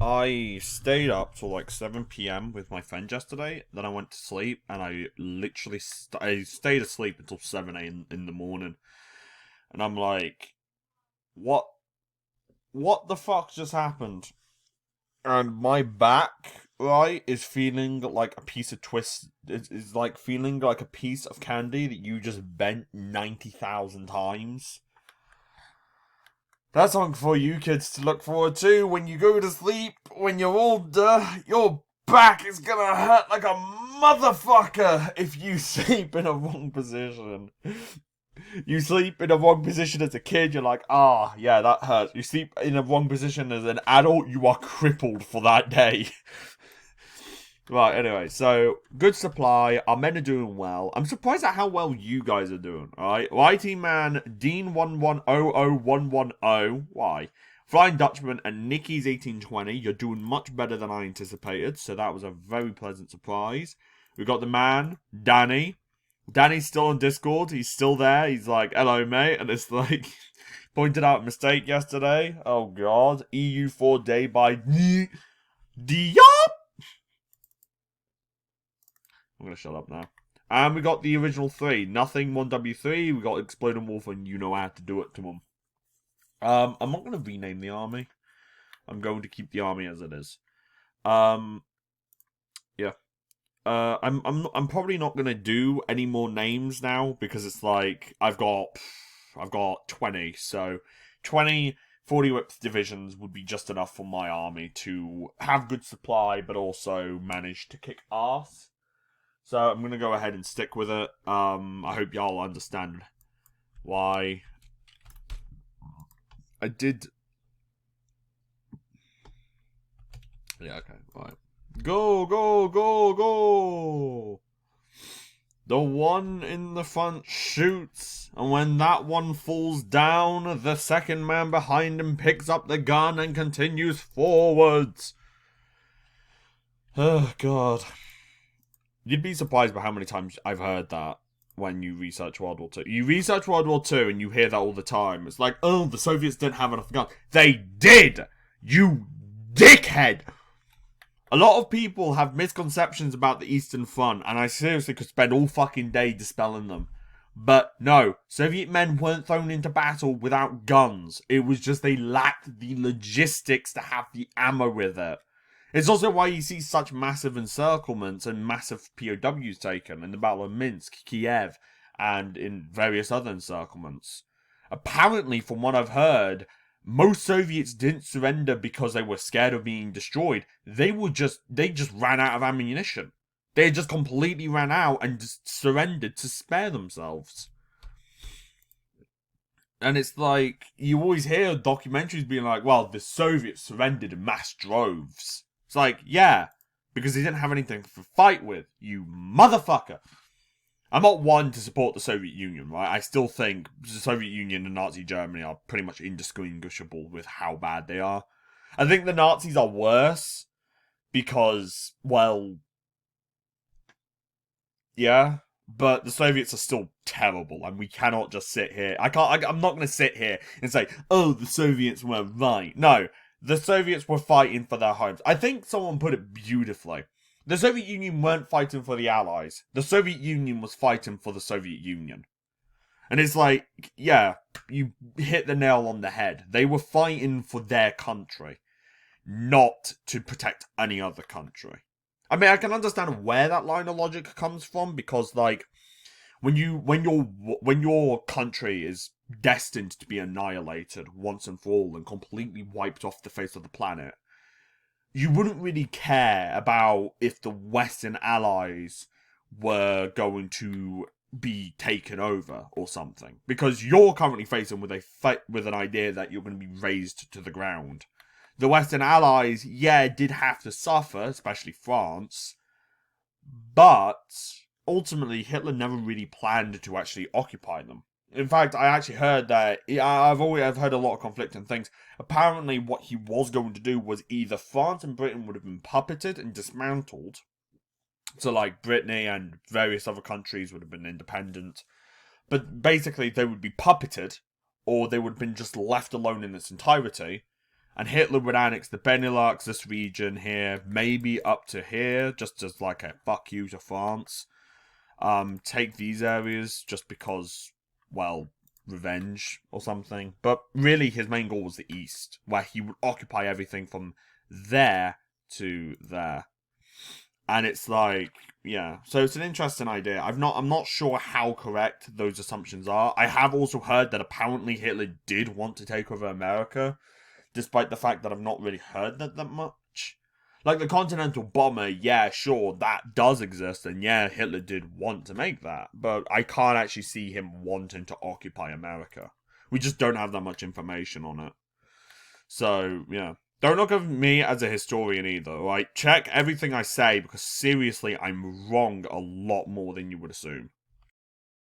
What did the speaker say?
I stayed up till like 7 p.m. with my friend yesterday. Then I went to sleep, and I literally I stayed asleep until 7 a.m. in the morning. And I'm like, what? What the fuck just happened? And my back, right, is feeling like a piece of twist. Is like feeling like a piece of candy that you just bent 90,000 times. That's something for you kids to look forward to when you go to sleep. When you're older, your back is gonna hurt like a motherfucker if you sleep in a wrong position. You sleep in a wrong position as a kid, you're like, yeah, that hurts. You sleep in a wrong position as an adult, you are crippled for that day. Right, anyway, so good supply. Our men are doing well. I'm surprised at how well you guys are doing, alright? YT Man, Dean1100110. Why? Flying Dutchman and Nikki's 1820. You're doing much better than I anticipated, so that was a very pleasant surprise. We got the man, Danny. Danny's still on Discord. He's still there. He's like, hello, mate. And it's like, pointed out a mistake yesterday. Oh, God. EU4 day by Diop. I'm going to shut up now. And we got the original three. Nothing 1W3. We got Exploding Wolf, and you know how to do it to them. I'm not going to rename the army. I'm going to keep the army as it is. Yeah. I'm probably not gonna do any more names now because it's like I've got 20, so 20 40 whips divisions would be just enough for my army to have good supply, but also manage to kick ass. So I'm gonna go ahead and stick with it. I hope y'all understand why I did. Yeah, okay, right. Go, go, go, go! The one in the front shoots, and when that one falls down, the second man behind him picks up the gun and continues forwards. Oh, God. You'd be surprised by how many times I've heard that when you research World War II. You research World War II and you hear that all the time. It's like, oh, the Soviets didn't have enough guns. They did! You dickhead! A lot of people have misconceptions about the Eastern Front, and I seriously could spend all fucking day dispelling them. But no, Soviet men weren't thrown into battle without guns. It was just they lacked the logistics to have the ammo with it. It's also why you see such massive encirclements and massive POWs taken in the Battle of Minsk, Kiev, and in various other encirclements. Apparently, from what I've heard, most Soviets didn't surrender because they were scared of being destroyed. They just ran out of ammunition. They just completely ran out and just surrendered to spare themselves. And it's like, you always hear documentaries being like, well, the Soviets surrendered in mass droves. It's like, yeah, because they didn't have anything to fight with, you motherfucker. I'm not one to support the Soviet Union, right? I still think the Soviet Union and Nazi Germany are pretty much indistinguishable with how bad they are. I think the Nazis are worse because, well, yeah, but the Soviets are still terrible, and we cannot just sit here. I'm not going to sit here and say, oh, the Soviets were right. No, the Soviets were fighting for their homes. I think someone put it beautifully. The Soviet Union weren't fighting for the Allies. The Soviet Union was fighting for the Soviet Union. And it's like, yeah, you hit the nail on the head. They were fighting for their country, not to protect any other country. I mean, I can understand where that line of logic comes from, because, like, when your country is destined to be annihilated once and for all and completely wiped off the face of the planet, you wouldn't really care about if the Western allies were going to be taken over or something, because you're currently facing with an idea that you're going to be razed to the ground. The Western allies, yeah, did have to suffer, especially France, but ultimately Hitler never really planned to actually occupy them. In fact, I actually heard that I've heard a lot of conflicting things. Apparently, what he was going to do was either France and Britain would have been puppeted and dismantled, so like Brittany and various other countries would have been independent, but basically they would be puppeted, or they would have been just left alone in its entirety, And Hitler would annex the Benelux, this region here, maybe up to here, just as like a fuck you to France. Take these areas just because, well, revenge or something. But really, his main goal was the east, where he would occupy everything from there to there. And it's like, yeah. So it's an interesting idea. I'm not sure how correct those assumptions are. I have also heard that apparently Hitler did want to take over America, despite the fact that I've not really heard that much. Like the Continental Bomber, yeah, sure, that does exist, and yeah, Hitler did want to make that, but I can't actually see him wanting to occupy America. We just don't have that much information on it. So, yeah. Don't look at me as a historian either, right? Check everything I say, because seriously, I'm wrong a lot more than you would assume.